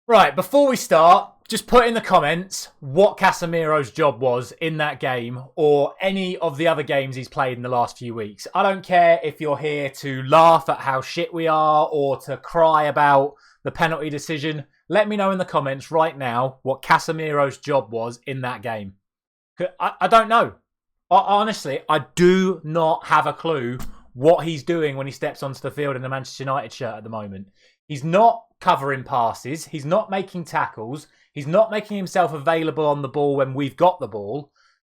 Right, before we start, just put in the comments what Casemiro's job was in that game or any of the other games he's played in the last few weeks. I don't care if you're here to laugh at how shit we are or to cry about the penalty decision. Let me know in the comments right now what Casemiro's job was in that game. I don't know. Honestly, I do not have a clue what he's doing when he steps onto the field in the Manchester United shirt at the moment. He's not covering passes. He's not making tackles. He's not making himself available on the ball when we've got the ball.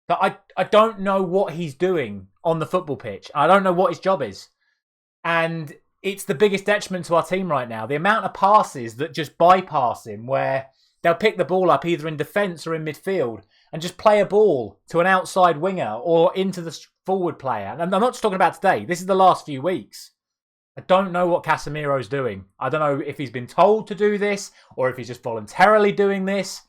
But I don't know what he's doing on the football pitch. I don't know what his job is. And it's the biggest detriment to our team right now. The amount of passes that just bypass him, where they'll pick the ball up either in defence or in midfield and just play a ball to an outside winger or into the forward player. And I'm not just talking about today. This is the last few weeks. I don't know what Casemiro's doing. I don't know if he's been told to do this or if he's just voluntarily doing this.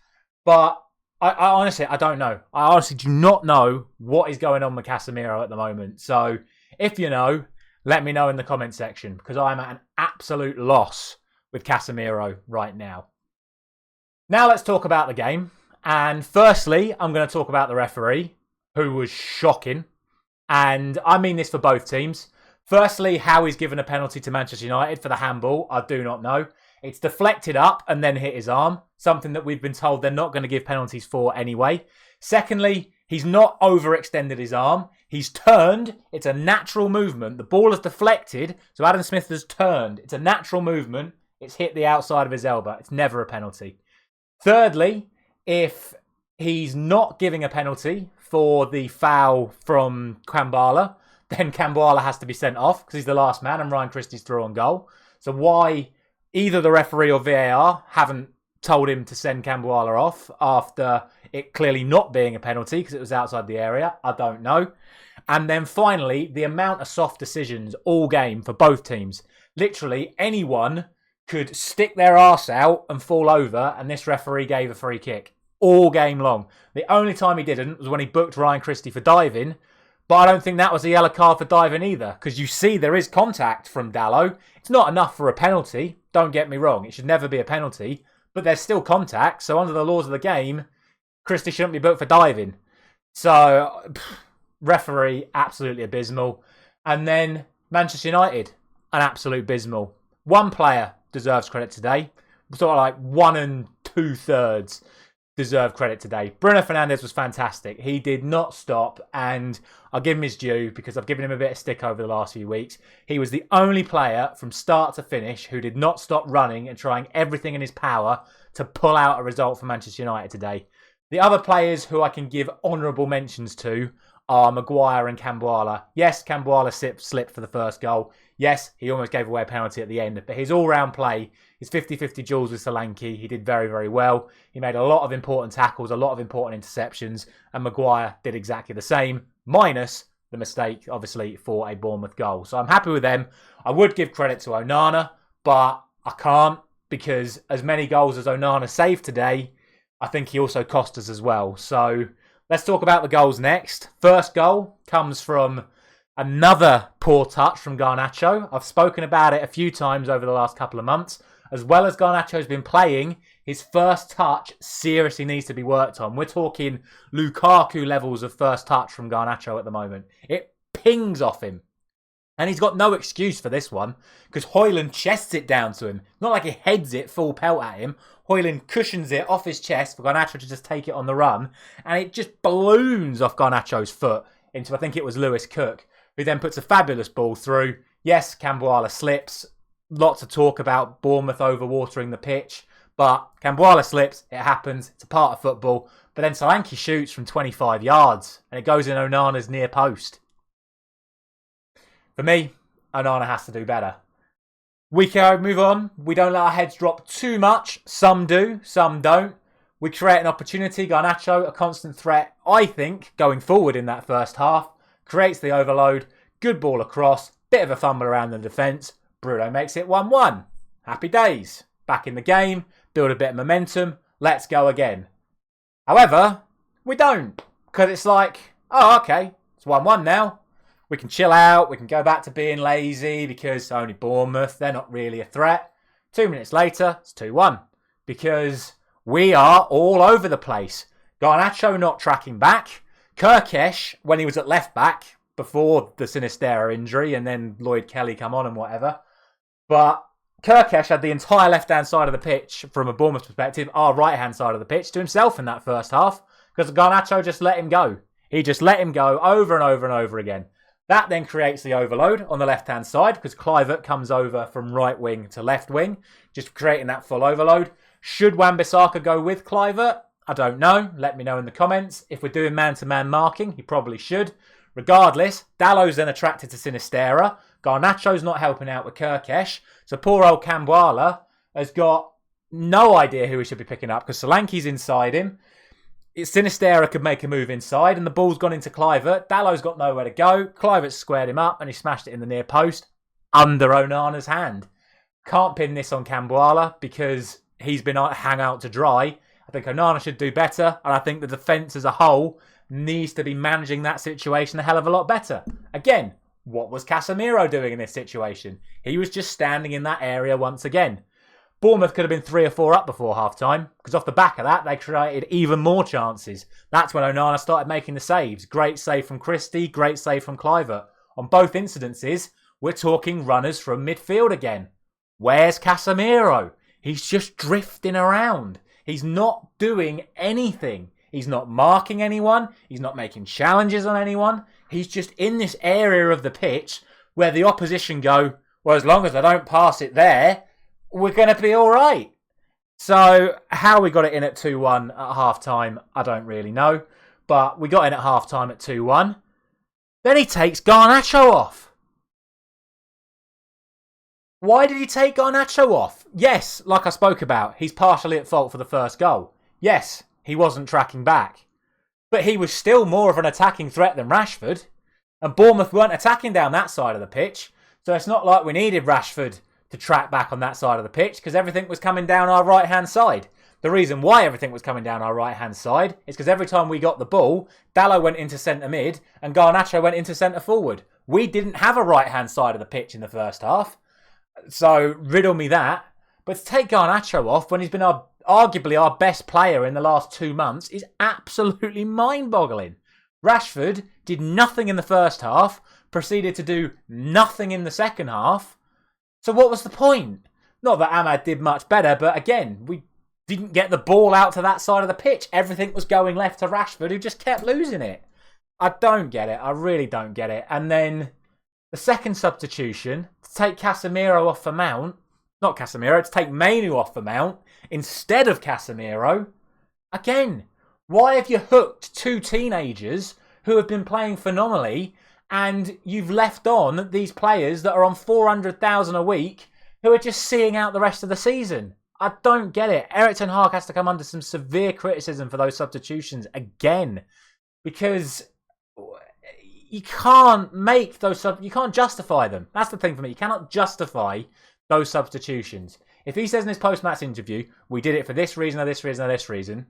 But I honestly, I don't know. I honestly do not know what is going on with Casemiro at the moment. So if you know, let me know in the comment section because I'm at an absolute loss with Casemiro right now. Now let's talk about the game. And firstly, I'm going to talk about the referee, who was shocking. And I mean this for both teams. Firstly, how he's given a penalty to Manchester United for the handball, I do not know. It's deflected up and then hit his arm, something that we've been told they're not going to give penalties for anyway. Secondly, he's not overextended his arm. He's turned. It's a natural movement. The ball has deflected, so Adam Smith has turned. It's a natural movement. It's hit the outside of his elbow. It's never a penalty. Thirdly, if he's not giving a penalty for the foul from Kambwala, then Kambwala has to be sent off because he's the last man and Ryan Christie's through on goal. So why either the referee or VAR haven't told him to send Kambwala off after it clearly not being a penalty because it was outside the area, I don't know. And then finally, the amount of soft decisions all game for both teams. Literally anyone could stick their arse out and fall over and this referee gave a free kick all game long. The only time he didn't was when he booked Ryan Christie for diving. But I don't think that was a yellow card for diving either. Because you see there is contact from Dalot. It's not enough for a penalty. Don't get me wrong. It should never be a penalty. But there's still contact. So under the laws of the game, Christie shouldn't be booked for diving. So, referee, absolutely abysmal. And then Manchester United, an absolute abysmal. One player deserves credit today. Sort of like 1 2/3 deserve credit today. Bruno Fernandes was fantastic. He did not stop, and I'll give him his due because I've given him a bit of stick over the last few weeks. He was the only player from start to finish who did not stop running and trying everything in his power to pull out a result for Manchester United today. The other players who I can give honourable mentions to are Maguire and Kambwala. Yes, Kambwala slipped for the first goal. Yes, he almost gave away a penalty at the end, but his all-round play, his 50-50 duels with Solanke, he did very, very well. He made a lot of important tackles, a lot of important interceptions, and Maguire did exactly the same, minus the mistake, obviously, for a Bournemouth goal. So I'm happy with them. I would give credit to Onana, but I can't because as many goals as Onana saved today, I think he also cost us as well. So let's talk about the goals next. First goal comes from another poor touch from Garnacho. I've spoken about it a few times over the last couple of months. As well as Garnacho's been playing, his first touch seriously needs to be worked on. We're talking Lukaku levels of first touch from Garnacho at the moment. It pings off him. And he's got no excuse for this one because Højlund chests it down to him. Not like he heads it full pelt at him. Højlund cushions it off his chest for Garnacho to just take it on the run. And it just balloons off Garnacho's foot into, I think it was Lewis Cook, who then puts a fabulous ball through. Yes, Kambwala slips. Lots of talk about Bournemouth overwatering the pitch. But Kambwala slips. It happens. It's a part of football. But then Solanke shoots from 25 yards. And it goes in Onana's near post. For me, Onana has to do better. We can move on. We don't let our heads drop too much. Some do, some don't. We create an opportunity. Garnacho, a constant threat, I think, going forward in that first half. Creates the overload. Good ball across. Bit of a fumble around the defence. Bruno makes it 1-1. Happy days. Back in the game. Build a bit of momentum. Let's go again. However, we don't. Because it's like, oh, okay. It's 1-1 now. We can chill out. We can go back to being lazy because only Bournemouth. They're not really a threat. 2 minutes later, it's 2-1. because we are all over the place. Garnacho not tracking back. Kirkesh, when he was at left back, before the Sinistera injury, and then Lloyd Kelly come on and whatever. But Kirkesh had the entire left-hand side of the pitch, from a Bournemouth perspective, our right-hand side of the pitch, to himself in that first half, because Garnacho just let him go. He just let him go over and over and over again. That then creates the overload on the left-hand side, because Kluivert comes over from right wing to left wing, just creating that full overload. Should Wan-Bissaka go with Kluivert? I don't know. Let me know in the comments. If we're doing man-to-man marking, he probably should. Regardless, Dallow's then attracted to Sinistera. Garnacho's not helping out with Kirkesh. So poor old Kambwala has got no idea who he should be picking up, because Solanke's inside him. Sinistera could make a move inside, and the ball's gone into Kluivert. Dallow's got nowhere to go. Kluivert squared him up, and he smashed it in the near post under Onana's hand. Can't pin this on Kambwala, because he's been hang out to dry. I think Onana should do better, and I think the defence as a whole needs to be managing that situation a hell of a lot better. Again, what was Casemiro doing in this situation? He was just standing in that area once again. Bournemouth could have been 3 or 4 up before half-time, because off the back of that, they created even more chances. That's when Onana started making the saves. Great save from Christie, great save from Kluivert. On both incidences, we're talking runners from midfield again. Where's Casemiro? He's just drifting around. He's not doing anything. He's not marking anyone. He's not making challenges on anyone. He's just in this area of the pitch where the opposition go, well, as long as I don't pass it there, we're going to be all right. So how we got it in at 2-1 at half-time, I don't really know. But we got in at half-time at 2-1. Then he takes Garnacho off. Why did he take Garnacho off? Yes, like I spoke about, he's partially at fault for the first goal. Yes, he wasn't tracking back. But he was still more of an attacking threat than Rashford. And Bournemouth weren't attacking down that side of the pitch. So it's not like we needed Rashford to track back on that side of the pitch, because everything was coming down our right-hand side. The reason why everything was coming down our right-hand side is because every time we got the ball, Dallow went into centre-mid and Garnacho went into centre-forward. We didn't have a right-hand side of the pitch in the first half. So riddle me that. But to take Garnacho off when he's been arguably our best player in the last 2 months is absolutely mind-boggling. Rashford did nothing in the first half, proceeded to do nothing in the second half. So what was the point? Not that Ahmad did much better, but again, we didn't get the ball out to that side of the pitch. Everything was going left to Rashford, who just kept losing it. I don't get it. I really don't get it. And then the second substitution, to take Casemiro off for Mount, not Casemiro, to take Mainoo off for Mount instead of Casemiro. Again, why have you hooked 2 teenagers who have been playing phenomenally, and you've left on these players that are on 400,000 a week who are just seeing out the rest of the season? I don't get it. Erik ten Hag has to come under some severe criticism for those substitutions again, because you can't make those you can't justify them. That's the thing for me. You cannot justify those substitutions. If he says in his post-match interview, we did it for this reason or this reason or this reason,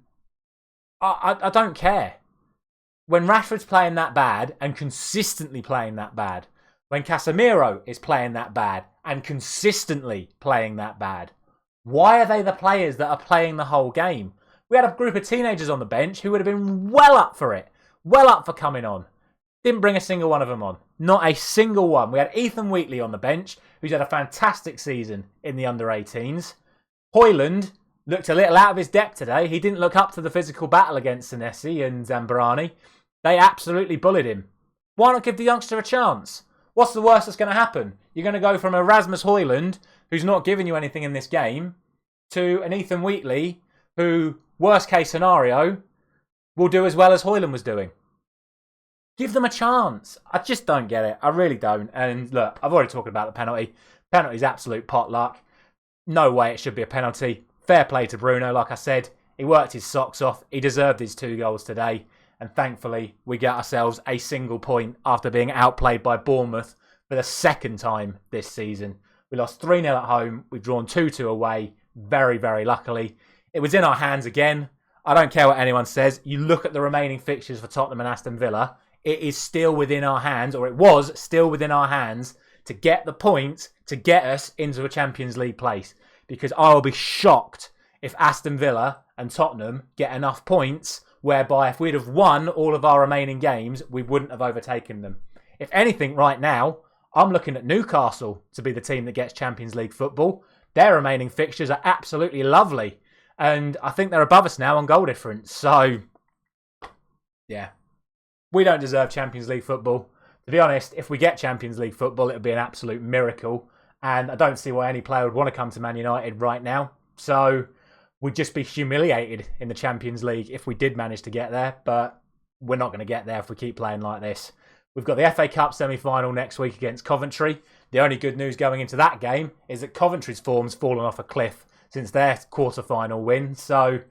I don't care. When Rashford's playing that bad and consistently playing that bad, when Casemiro is playing that bad and consistently playing that bad, why are they the players that are playing the whole game? We had a group of teenagers on the bench who would have been well up for it, well up for coming on. Didn't bring a single one of them on. Not a single one. We had Ethan Wheatley on the bench, who's had a fantastic season in the under-18s. Højlund looked a little out of his depth today. He didn't look up to the physical battle against Senesi and Zambrani. They absolutely bullied him. Why not give the youngster a chance? What's the worst that's going to happen? You're going to go from Erasmus Højlund, who's not giving you anything in this game, to an Ethan Wheatley, who, worst case scenario, will do as well as Højlund was doing. Give them a chance. I just don't get it. I really don't. And look, I've already talked about the penalty. Penalty's absolute potluck. No way it should be a penalty. Fair play to Bruno, like I said. He worked his socks off. He deserved his 2 goals today. And thankfully, we get ourselves a single point after being outplayed by Bournemouth for the second time this season. We lost 3-0 at home. We've drawn 2-2 away. Very, very luckily. It was in our hands again. I don't care what anyone says. You look at the remaining fixtures for Tottenham and Aston Villa. It is still within our hands, or it was still within our hands, to get the points to get us into a Champions League place. Because I will be shocked if Aston Villa and Tottenham get enough points whereby if we'd have won all of our remaining games, we wouldn't have overtaken them. If anything, right now, I'm looking at Newcastle to be the team that gets Champions League football. Their remaining fixtures are absolutely lovely. And I think they're above us now on goal difference. So, yeah. We don't deserve Champions League football. To be honest, if we get Champions League football, it would be an absolute miracle. And I don't see why any player would want to come to Man United right now. So, we'd just be humiliated in the Champions League if we did manage to get there. But we're not going to get there if we keep playing like this. We've got the FA Cup semi-final next week against Coventry. The only good news going into that game is that Coventry's form's fallen off a cliff since their quarter-final win. So,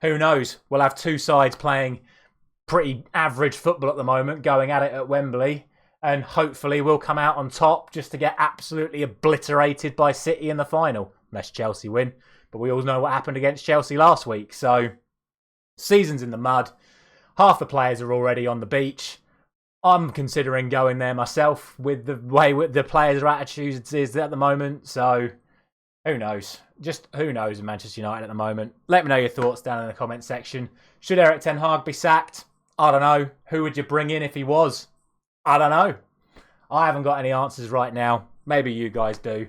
who knows? We'll have two sides playing pretty average football at the moment, going at it at Wembley. And hopefully we'll come out on top just to get absolutely obliterated by City in the final. Unless Chelsea win. But we all know what happened against Chelsea last week. So, season's in the mud. Half the players are already on the beach. I'm considering going there myself with the way the players' attitudes is at the moment. So, who knows? Just who knows in Manchester United at the moment. Let me know your thoughts down in the comment section. Should Erik ten Hag be sacked? I don't know. Who would you bring in if he was? I don't know. I haven't got any answers right now. Maybe you guys do.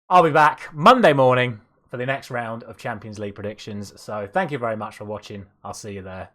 I'll be back Monday morning for the next round of Champions League predictions. So, thank you very much for watching. I'll see you there.